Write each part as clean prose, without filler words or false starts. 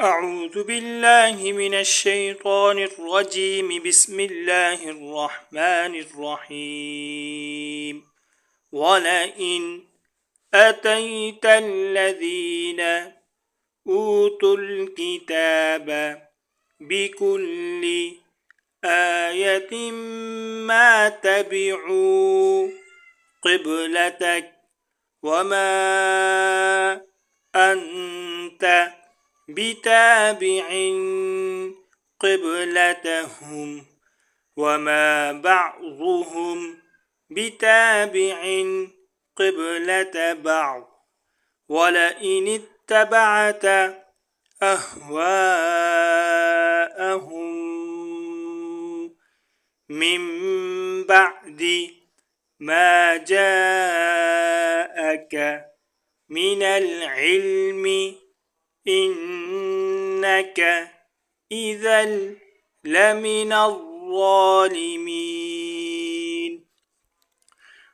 أعوذ بالله من الشيطان الرجيم. بسم الله الرحمن الرحيم. ولئن أتيت الذين أوتوا الكتاب بكل آية ما تبعوا قبلتك وما أنت بتابع قبلتهم وما بعضهم بتابع قبلة بعض. ولئن اتبعت أهواءهم من بعد ما جاءك من العلم إنك إذا لمن الظالمين.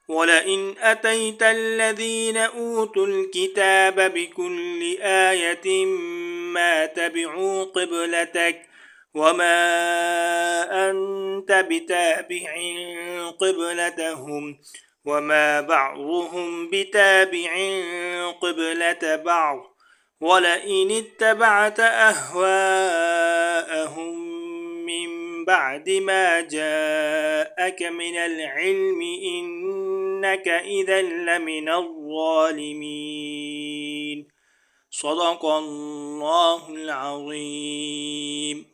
ولئن أتيت الذين أوتوا الكتاب بكل آية ما تبعوا قبلتك وما أنت بتابع قبلتهم وما بعضهم بتابع قبلة بعض. ولئن اتبعت أهواءهم من بعد ما جاءك من العلم إنك إذا لمن الظالمين. صدق الله العظيم.